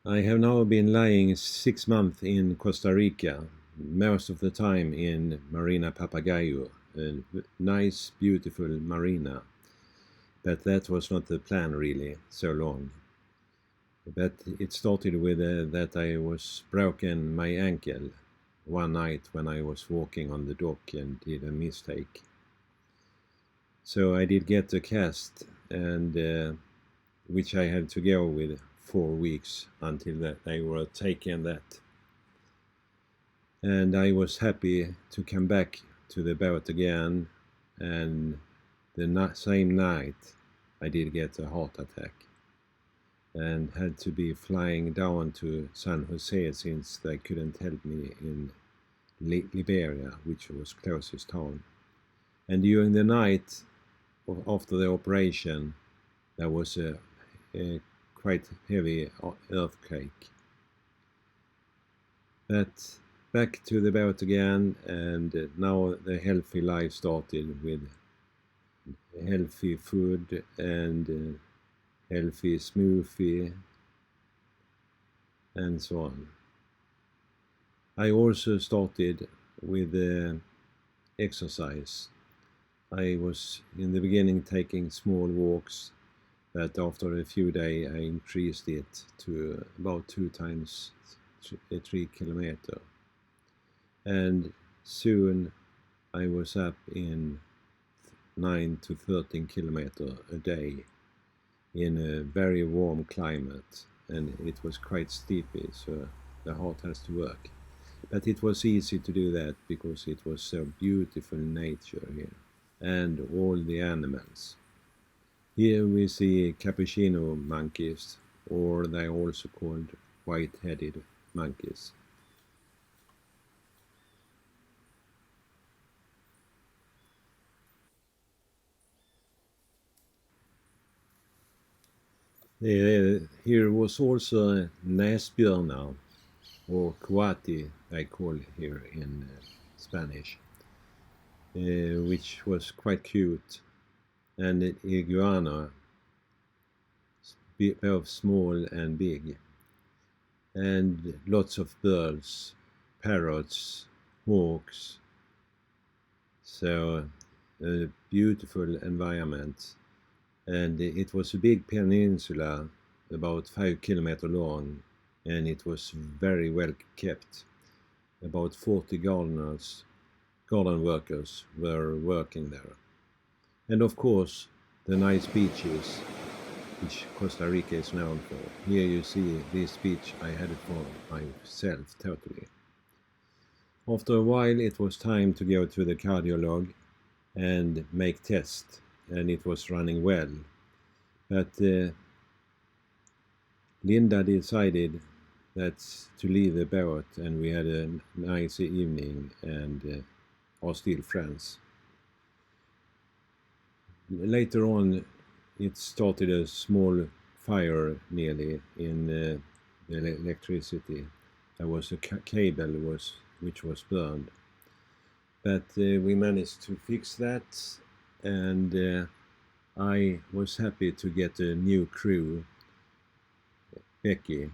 I have now been lying 6 months in Costa Rica, most of the time in Marina Papagayo, a nice, beautiful marina. But that was not the plan really, so long. But it started with that I was broken my ankle one night when I was walking on the dock and did a mistake. So I did get a cast, and which I had to go with 4 weeks until that they were taking that. And I was happy to come back to the boat again, and the same night I did get a heart attack and had to be flying down to San Jose since they couldn't help me in Liberia, which was closest town. And during the night after the operation, there was a quite heavy earthquake. But back to the boat again, and now the healthy life started with healthy food and healthy smoothie and so on. I also started with exercise. I was in the beginning taking small walks, but after a few days I increased it to about 2 times 3 kilometers. And soon I was up in 9 to 13 kilometers a day in a very warm climate, and it was quite steepy, so the heart has to work. But it was easy to do that because it was so beautiful nature here, and all the animals. Here we see capuchino monkeys, or they are also called white-headed monkeys. Here was also näsbjörnar, or coati they call here in Spanish, which was quite cute, and iguana, both small and big, and lots of birds, parrots, hawks. So a beautiful environment, and it was a big peninsula about 5 kilometers long, and it was very well kept. About 40 garden workers were working there. And of course the nice beaches which Costa Rica is known for. Here you see this beach I had it for myself totally. After a while it was time to go to the cardiolog and make tests, and it was running well. But Linda decided that to leave the boat, and we had a nice evening and are still friends. Later on it started a small fire nearly in the electricity. There was a cable which was burned, but we managed to fix that, and I was happy to get a new crew, Becky.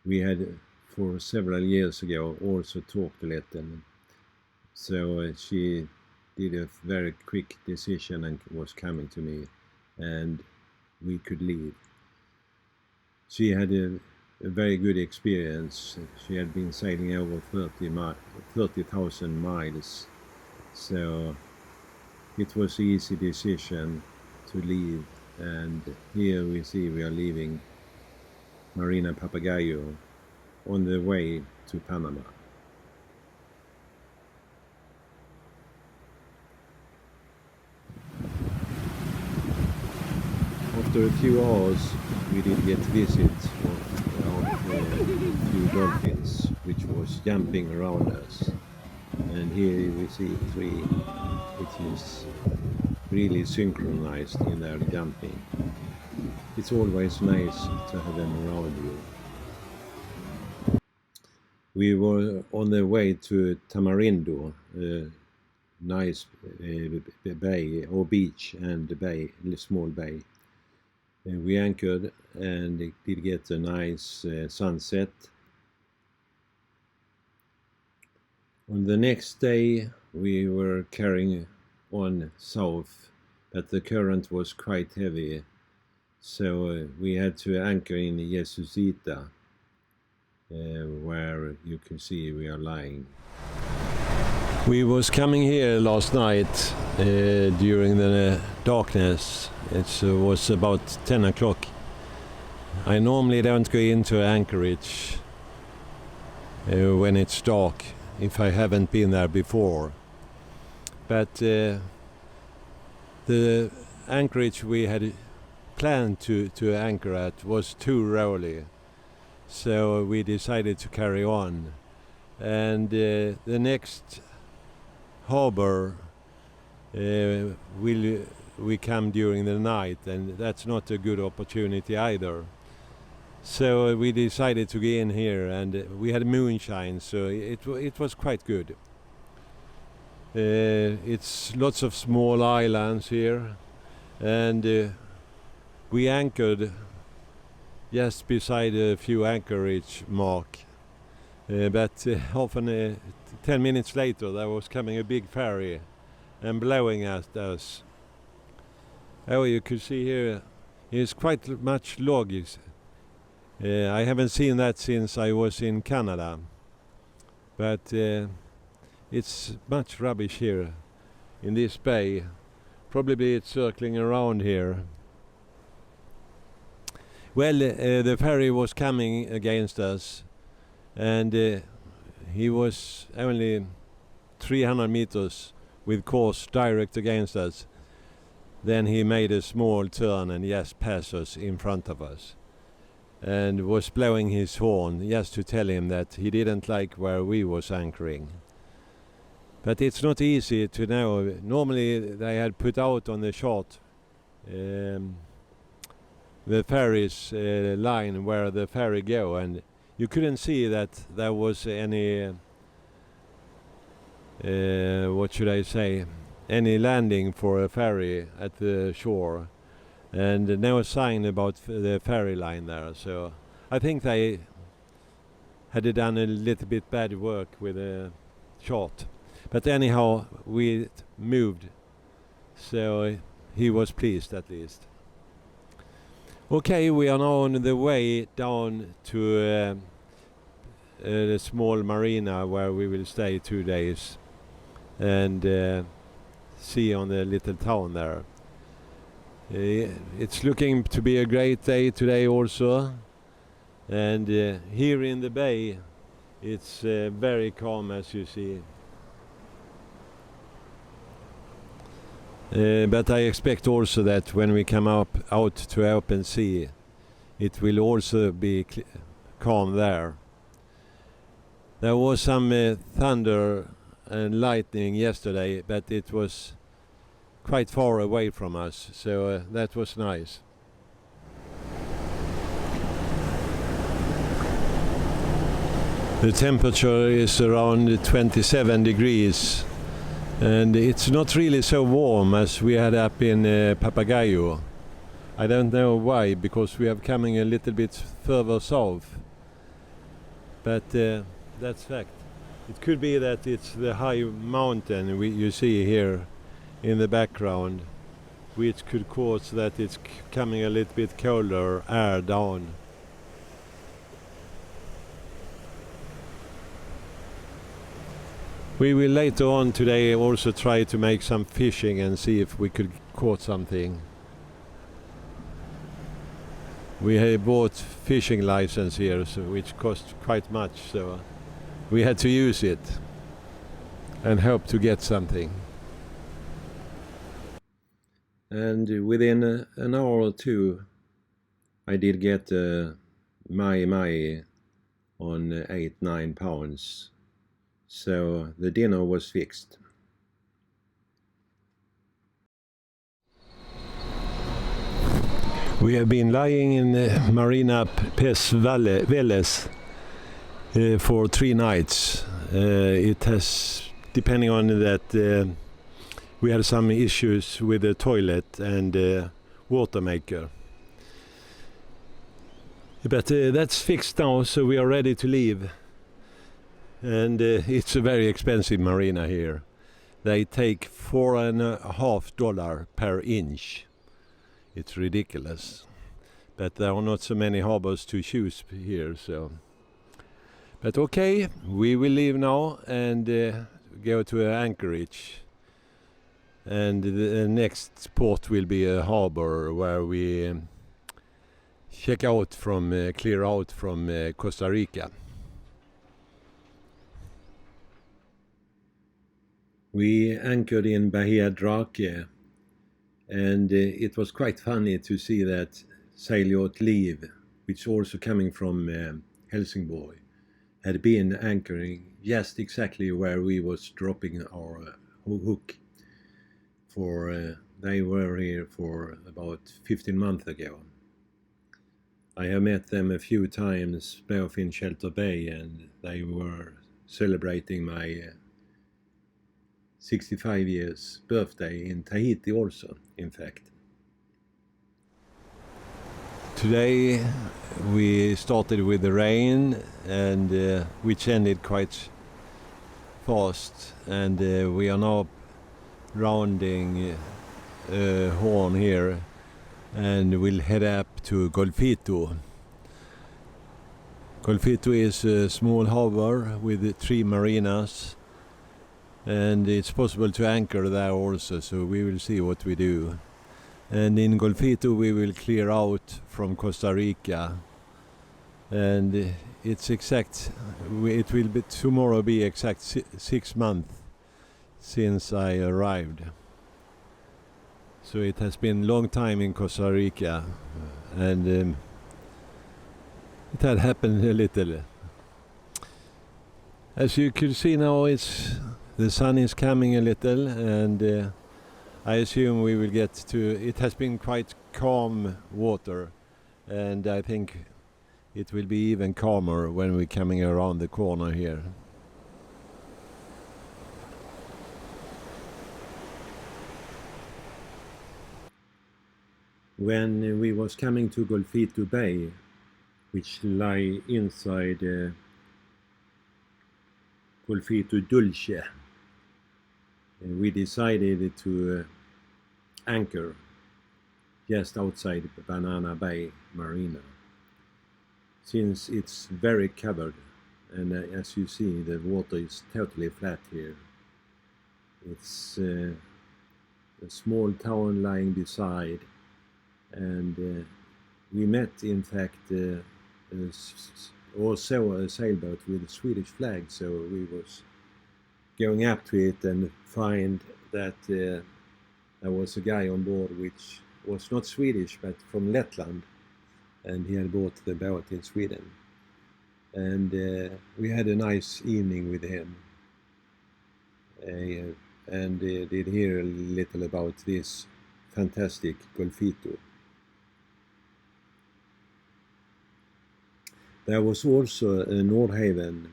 We had for several years ago also talked a little, so she did a very quick decision and was coming to me, and we could leave. She had a very good experience. She had been sailing over 30,000 miles, so it was an easy decision to leave. And here we see we are leaving Marina Papagayo on the way to Panama. After a few hours we did get visit of a few dolphins which was jumping around us, and here we see 3 which is really synchronized in their jumping. It's always nice to have them around you. We were on the way to Tamarindo, a nice bay or beach and bay, a small bay. We anchored and did get a nice sunset. On the next day we were carrying on south, but the current was quite heavy, so we had to anchor in Jesuita, where you can see we are lying. We was coming here last night during the darkness. It was about 10 o'clock. I normally don't go into anchorage when it's dark, if I haven't been there before. But the anchorage we had planned to anchor at was too rowdy, so we decided to carry on. And the next harbor we come during the night, and that's not a good opportunity either. So we decided to get in here, and we had moonshine, so it was quite good. It's lots of small islands here, and we anchored just beside a few anchorage mark. But often 10 minutes later there was coming a big ferry and blowing at us. Oh, you could see here it's quite much logs. I haven't seen that since I was in Canada, but it's much rubbish here in this bay. Probably it's circling around here. Well, the ferry was coming against us, and he was only 300 meters with course direct against us. Then he made a small turn and just passed us in front of us, and was blowing his horn just to tell him that he didn't like where we was anchoring. But it's not easy to know. Normally they had put out on the chart the ferry's line where the ferry go, and you couldn't see that there was any what should I say, any landing for a ferry at the shore, and no sign about the ferry line there. So I think they had done a little bit bad work with the chart. But anyhow, we moved, so he was pleased at least. Okay, we are now on the way down to the small marina where we will stay 2 days and see on the little town there. It's looking to be a great day today also, and here in the bay it's very calm, as you see. But I expect also that when we come out to open sea, it will also be calm there. There was some thunder and lightning yesterday, but it was quite far away from us, so that was nice. The temperature is around 27 degrees. And it's not really so warm as we had up in Papagayo. I don't know why, because we are coming a little bit further south. But that's fact. It could be that it's the high mountain you see here in the background, which could cause that it's coming a little bit colder air down. We will later on today also try to make some fishing and see if we could catch something. We have bought fishing license here, which cost quite much, so we had to use it and hope to get something. And within an hour or two I did get mai on 8-9 pounds. So the dinner was fixed. We have been lying in Marina Papagayo for 3 nights. It has, depending on that, we had some issues with the toilet and water maker. But that's fixed now, so we are ready to leave. And it's a very expensive marina here. They take $4.50 per inch. It's ridiculous. But there are not so many harbors to choose here, so. But okay, we will leave now and go to Anchorage. And the next port will be a harbor where we clear out from Costa Rica. We anchored in Bahia Drake, and it was quite funny to see that sail yacht Liv, which also coming from Helsingborg, had been anchoring just exactly where we was dropping our hook. They were here for about 15 months ago. I have met them a few times both in Shelter Bay, and they were celebrating my 65 years birthday in Tahiti also, in fact. Today we started with the rain, and which ended quite fast, and we are now rounding a horn here and we'll head up to Golfito. Golfito is a small harbor with 3 marinas, and it's possible to anchor there also, so we will see what we do. And in Golfito we will clear out from Costa Rica, and it will be tomorrow be exact 6 months since I arrived. So it has been a long time in Costa Rica, and it had happened a little. As you could see now, the sun is coming a little, and I assume we will get to. It has been quite calm water, and I think it will be even calmer when we're coming around the corner here. When we was coming to Golfito Bay, which lie inside Golfito Dulce, we decided to anchor just outside Banana Bay Marina, since it's very covered, and as you see, the water is totally flat here. It's a small town lying beside, and we met, in fact, also a sailboat with a Swedish flag, so we was going up to it and find that there was a guy on board which was not Swedish but from Lettland, and he had bought the boat in Sweden, and we had a nice evening with him, and did hear a little about this fantastic Golfito. There was also a Nordhaven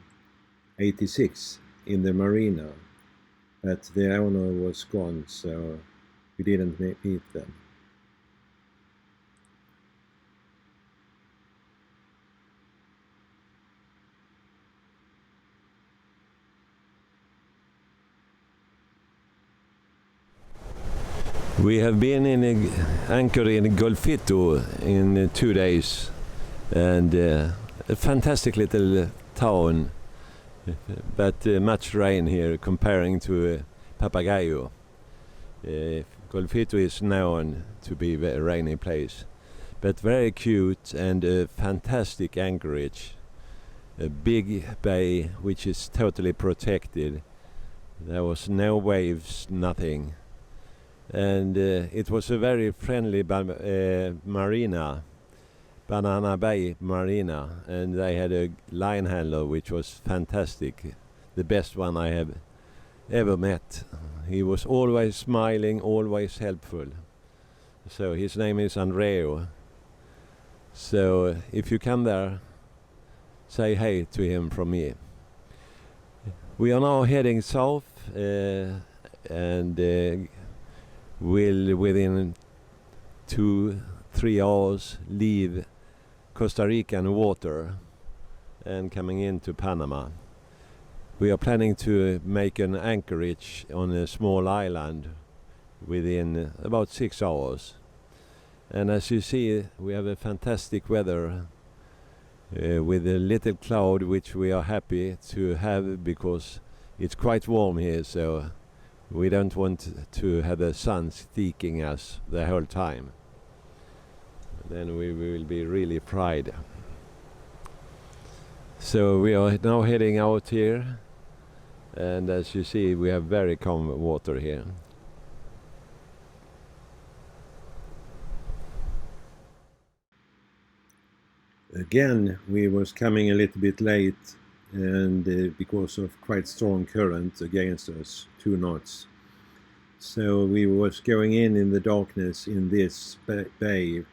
86 in the marina, but the owner was gone, so we didn't meet them. We have been anchored in Golfito in 2 days, and a fantastic little town, but much rain here comparing to Papagayo. Golfito is known to be a very rainy place, but very cute and a fantastic anchorage. A big bay which is totally protected. There was no waves, nothing. And it was a very friendly marina, Banana Bay Marina, and they had a line handler which was fantastic, the best one I have ever met. He was always smiling, always helpful. So his name is Andreo. So if you come there, say hey to him from me. We are now heading south, and will within 2-3 hours leave Costa Rican water and coming into Panama. We are planning to make an anchorage on a small island within about 6 hours. And as you see, we have a fantastic weather with a little cloud, which we are happy to have because it's quite warm here, so we don't want to have the sun sticking us the whole time. Then we will be really fried. So we are now heading out here, and as you see, we have very calm water here. Again, we was coming a little bit late, and because of quite strong current against us, 2 knots. So we was going in the darkness in this bay,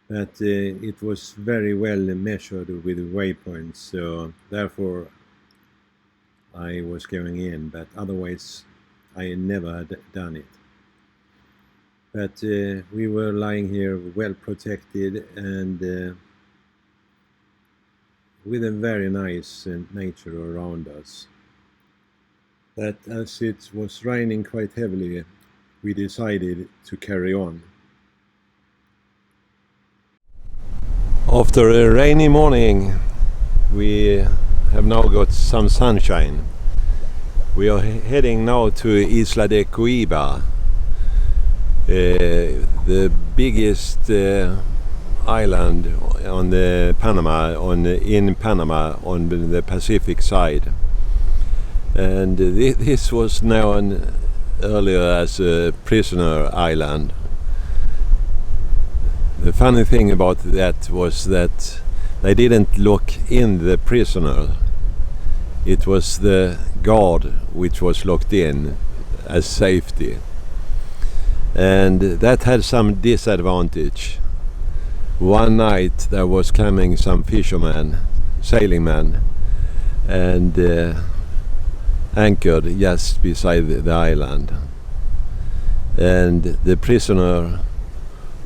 but it was very well measured with waypoints, so therefore I was going in, but otherwise I never had done it. But we were lying here well protected and with a very nice nature around us. But as it was raining quite heavily, we decided to carry on. After a rainy morning, we have now got some sunshine. We are heading now to Isla de Coiba, the biggest island on the in Panama on the Pacific side. And this was known earlier as a prisoner island. The funny thing about that was that they didn't lock in the prisoner. It was the guard which was locked in as safety. And that had some disadvantage. One night there was coming some fishermen, sailing men, and anchored just beside the island. And the prisoner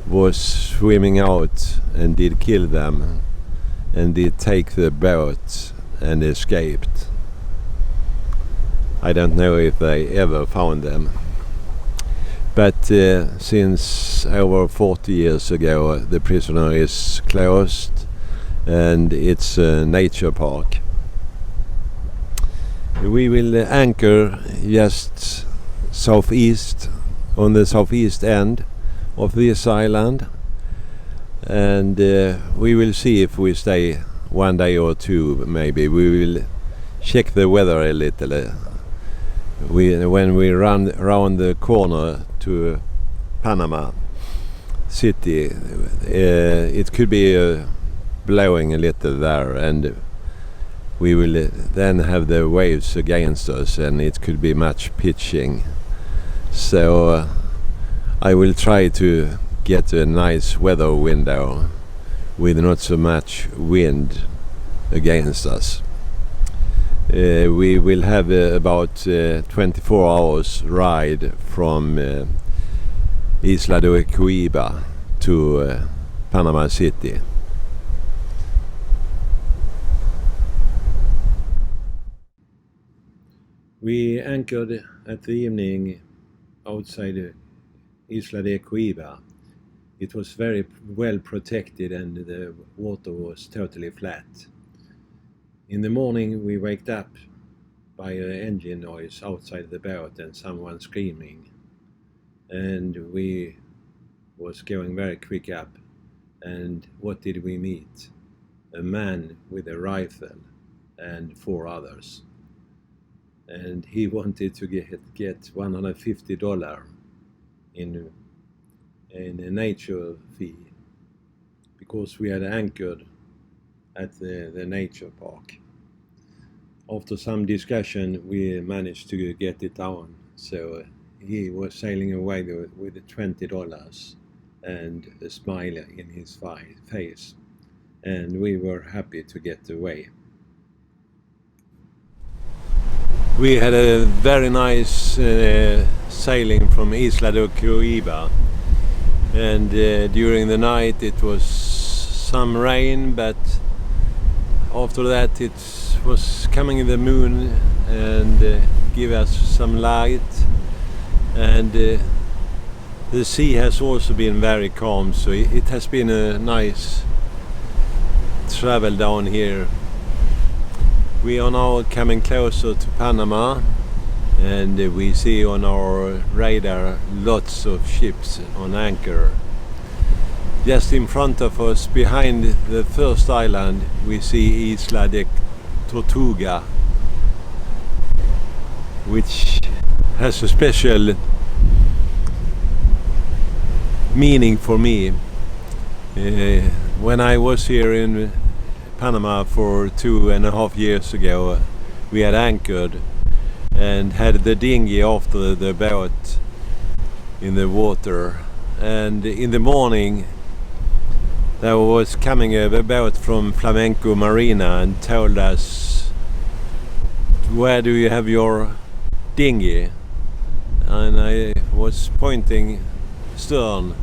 was swimming out and did kill them and did take the boat and escaped. I don't know if they ever found them. But since over 40 years ago, the prisoner is closed and it's a nature park. We will anchor just southeast, on the southeast end of this island, and we will see if we stay 1 day or 2 maybe. We will check the weather a little. When we run around the corner to Panama City, it could be blowing a little there, and we will then have the waves against us, and it could be much pitching. So I will try to get a nice weather window with not so much wind against us. We will have about 24 hours ride from Isla de Coiba to Panama City. We anchored at the evening outside Isla de Coiba. It was very well protected and the water was totally flat. In the morning we waked up by an engine noise outside the boat and someone screaming. And we was going very quick up. And what did we meet? A man with a rifle and 4 others. And he wanted to get $150 in a nature fee because we had anchored at the nature park. After some discussion we managed to get it down, so he was sailing away with $20 and a smile in his face, and we were happy to get away. We had a very nice sailing from Isla de Coiba, and during the night it was some rain, but after that it was coming the moon and give us some light, and the sea has also been very calm, so it has been a nice travel down here. We are now coming closer to Panama, and we see on our radar lots of ships on anchor. Just in front of us, behind the first island, we see Isla de Coiba, which has a special meaning for me. When I was here in Panama for 2.5 years ago, we had anchored and had the dinghy after the boat in the water, and in the morning there was coming a boat from Flamenco Marina and told us, "Where do you have your dinghy?" And I was pointing stern,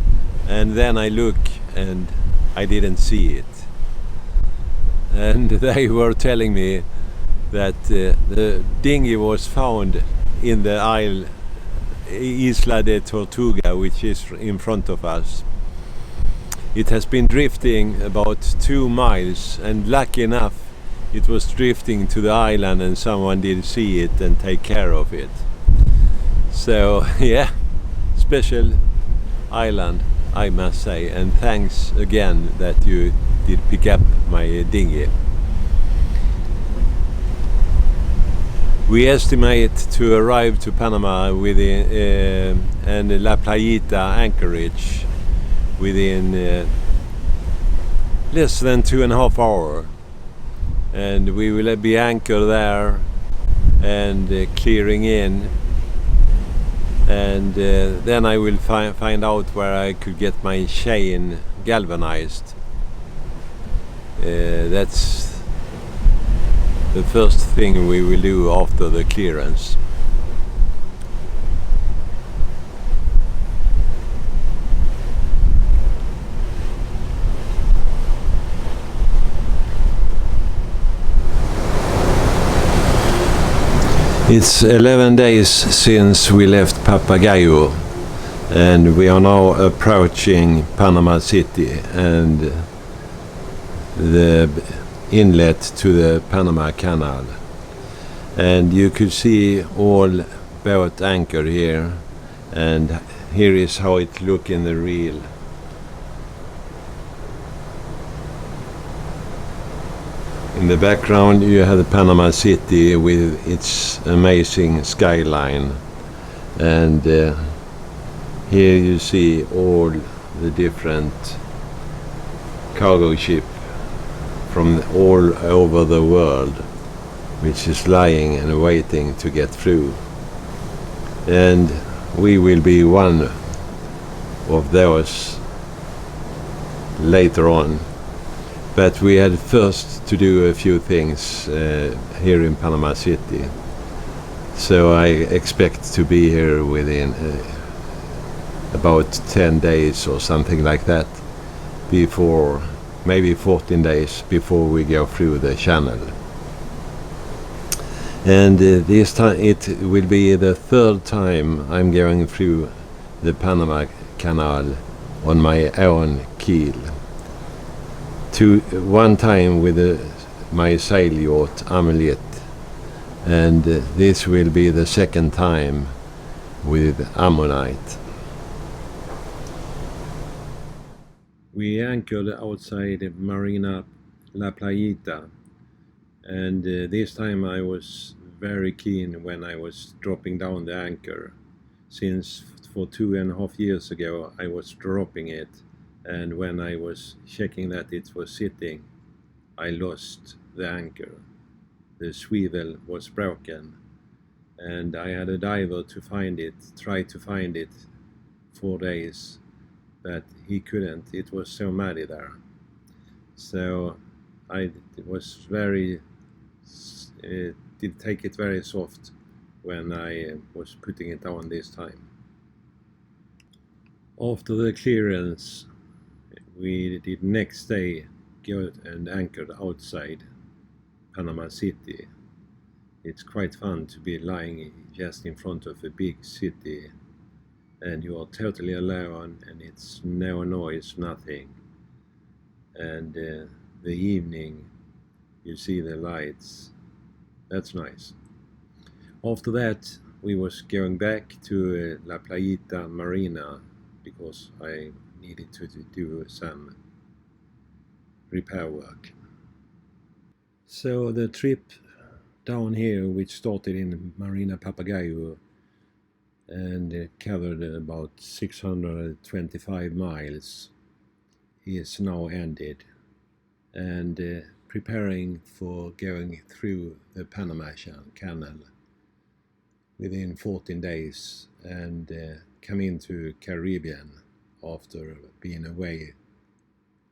and then I look and I didn't see it. And they were telling me that the dinghy was found in the Isla de Coiba, which is in front of us. It has been drifting about 2 miles, and lucky enough it was drifting to the island and someone did see it and take care of it. So yeah, special island, I must say, and thanks again that you did pick up my dinghy. We estimate to arrive to Panama within and La Playita anchorage within less than 2.5 hours, and we will be anchored there and clearing in, and then I will find out where I could get my chain galvanized. That's the first thing we will do after the clearance. It's 11 days since we left Papagayo, and we are now approaching Panama City and the inlet to the Panama Canal. And you could see all boat anchor here, and here is how it look in the reel. In the background you have the Panama City with its amazing skyline, and here you see all the different cargo ships from all over the world, which is lying and waiting to get through. And we will be one of those later on. But we had first to do a few things here in Panama City. So I expect to be here within about 10 days or something like that, before maybe 14 days before we go through the channel. And this time it will be the 3rd time I'm going through the Panama Canal on my own keel. One time with my sail yacht Amelie, and this will be the 2nd time with Ammonite. We anchored outside Marina Papagayo, and this time I was very keen when I was dropping down the anchor, since for 2.5 years ago I was dropping it, and when I was checking that it was sitting, I lost the anchor. The swivel was broken, and I had a diver to find it, try to find it 4 days, but he couldn't. It was so muddy there. So I was did take it very soft when I was putting it on this time. After the clearance, we did next day got and anchored outside Panama City. It's quite fun to be lying just in front of a big city, and you are totally alone, and it's no noise, nothing. And the evening, you see the lights. That's nice. After that, we was going back to La Playita Marina because I needed to do some repair work. So the trip down here, which started in Marina Papagayo and covered about 625 miles, is now ended, and preparing for going through the Panama Canal within 14 days and come into Caribbean after being away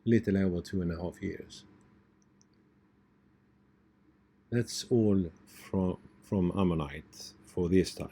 little over 2.5 years. That's all from Ammonite for this time.